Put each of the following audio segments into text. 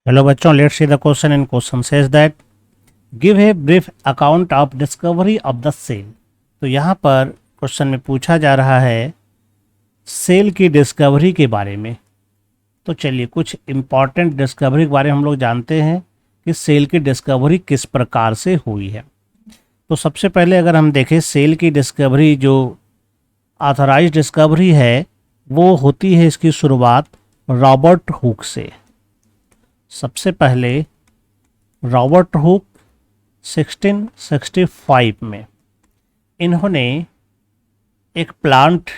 Hello बच्चों, let's see the question in question says that give a brief account of discovery of the cell. तो यहाँ पर question में पूछा जा रहा है सेल की डिस्कवरी के बारे में। तो चलिए कुछ इम्पॉर्टेंट डिस्कवरी के बारे में हम लोग जानते हैं कि सेल की डिस्कवरी किस प्रकार से हुई है। तो सबसे पहले अगर हम देखें सेल की डिस्कवरी, जो ऑथराइज्ड डिस्कवरी है वो होती है, इसकी शुरुआत रॉबर्ट हुक से। सबसे पहले रॉबर्ट हुक 1665 में इन्होंने एक प्लांट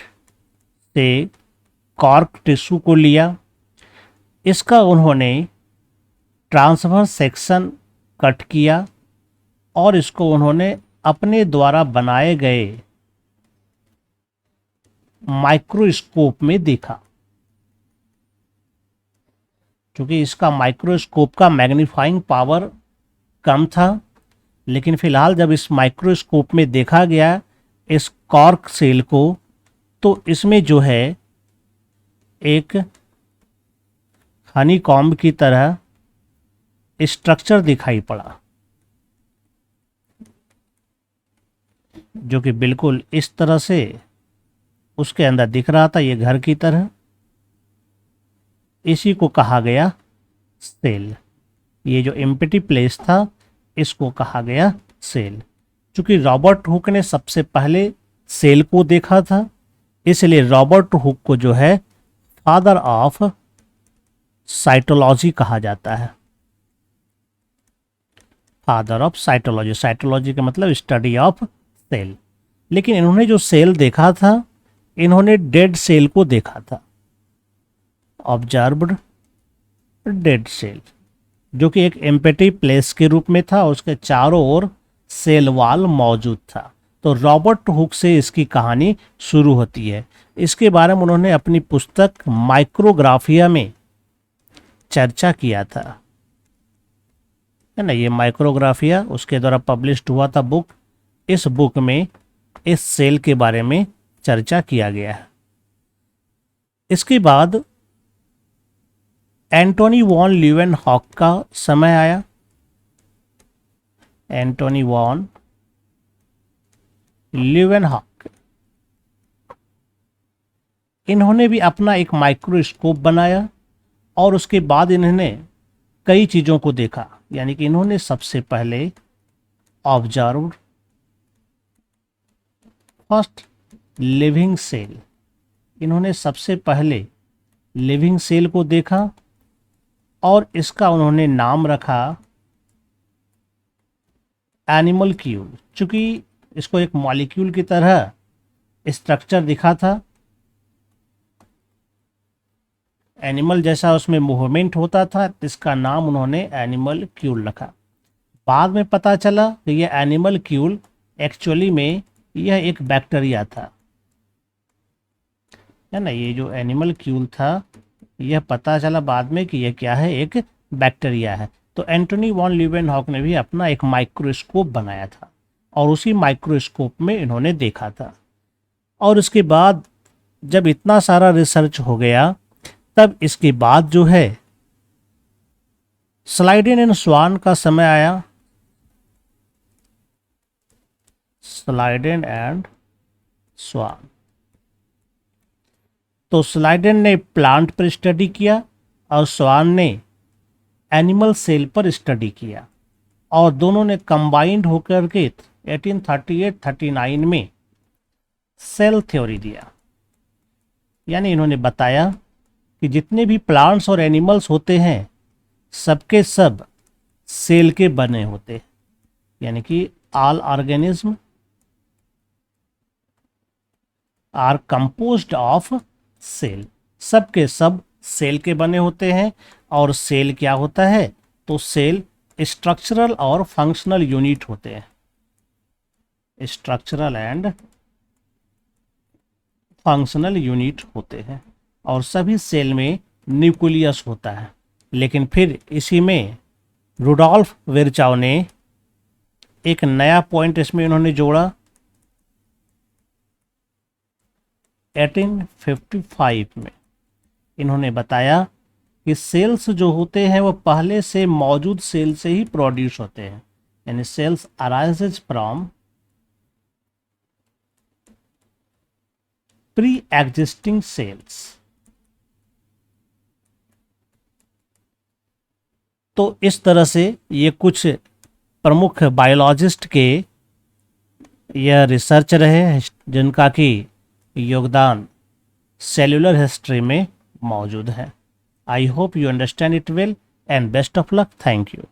से कॉर्क टिश्यू को लिया, इसका उन्होंने ट्रांसफर सेक्शन कट किया और इसको उन्होंने अपने द्वारा बनाए गए माइक्रोस्कोप में देखा। क्योंकि इसका माइक्रोस्कोप का मैग्नीफाइंग पावर कम था, लेकिन फिलहाल जब इस माइक्रोस्कोप में देखा गया इस कॉर्क सेल को, तो इसमें जो है एक हनी कॉम्ब की तरह स्ट्रक्चर दिखाई पड़ा, जो कि बिल्कुल इस तरह से उसके अंदर दिख रहा था, ये घर की तरह। इसी को कहा गया सेल। ये जो एम्प्टी प्लेस था इसको कहा गया सेल। चूंकि रॉबर्ट हुक ने सबसे पहले सेल को देखा था, इसलिए रॉबर्ट हुक को जो है फादर ऑफ साइटोलॉजी कहा जाता है। फादर ऑफ साइटोलॉजी, साइटोलॉजी का मतलब स्टडी ऑफ सेल। लेकिन इन्होंने जो सेल देखा था, इन्होंने डेड सेल को देखा था, ऑब्जर्व्ड डेड सेल, जो कि एक एम्प्टी प्लेस के रूप में था और उसके चारों ओर सेल वाल मौजूद था। तो रॉबर्ट हुक से इसकी कहानी शुरू होती है। इसके बारे में उन्होंने अपनी पुस्तक माइक्रोग्राफिया में चर्चा किया था, है ना। ये माइक्रोग्राफिया उसके द्वारा पब्लिश्ड हुआ था बुक। इस बुक में इस सेल के बारे में चर्चा किया गया है। इसके बाद एंटोनी वॉन ल्यूवेनहॉक का समय आया। एंटोनी वॉन ल्यूवेनहॉक, इन्होंने भी अपना एक माइक्रोस्कोप बनाया और उसके बाद इन्होंने कई चीज़ों को देखा। यानी कि इन्होंने सबसे पहले ऑब्जर्व फर्स्ट लिविंग सेल, इन्होंने सबसे पहले लिविंग सेल को देखा और इसका उन्होंने नाम रखा एनिमलक्यूल। चूंकि इसको एक मॉलिक्यूल की तरह स्ट्रक्चर दिखा था, एनिमल जैसा उसमें मूवमेंट होता था, तो इसका नाम उन्होंने एनिमलक्यूल रखा। बाद में पता चला कि यह एनिमलक्यूल एक्चुअली में यह एक बैक्टीरिया था, है ना। ये जो एनिमलक्यूल था, यह पता चला बाद में कि यह क्या है, एक बैक्टीरिया है। तो एंटोनी वॉन ल्यूवेनहॉक ने भी अपना एक माइक्रोस्कोप बनाया था और उसी माइक्रोस्कोप में इन्होंने देखा था। और उसके बाद जब इतना सारा रिसर्च हो गया, तब इसके बाद जो है स्लाइडेन एंड स्वान का समय आया। स्लाइडेन एंड स्वान, तो स्लाइडेन ने प्लांट पर स्टडी किया और स्वान ने एनिमल सेल पर स्टडी किया, और दोनों ने कंबाइंड होकर के 1838-39 में सेल थ्योरी दिया। यानी इन्होंने बताया कि जितने भी प्लांट्स और एनिमल्स होते हैं, सबके सब सेल के बने होते हैं। यानी कि all organism are composed of cell, सब के सब सेल के बने होते हैं। और सेल क्या होता है, तो सेल स्ट्रक्चरल और फंक्शनल यूनिट होते हैं। स्ट्रक्चरल एंड फंक्शनल यूनिट होते हैं, और सभी सेल में न्यूक्लियस होता है। लेकिन फिर इसी में रुडोल्फ विर्चाउ ने एक नया पॉइंट इसमें इन्होंने जोड़ा। 1855 में इन्होंने बताया कि सेल्स जो होते हैं वो पहले से मौजूद सेल से ही प्रोड्यूस होते हैं, यानी cells arises from pre existing cells. तो इस तरह से ये कुछ प्रमुख बायोलॉजिस्ट के यह रिसर्च रहे जिनका कि योगदान सेल्यूलर हिस्ट्री में मौजूद है। I hope you understand it well and best of luck. Thank you.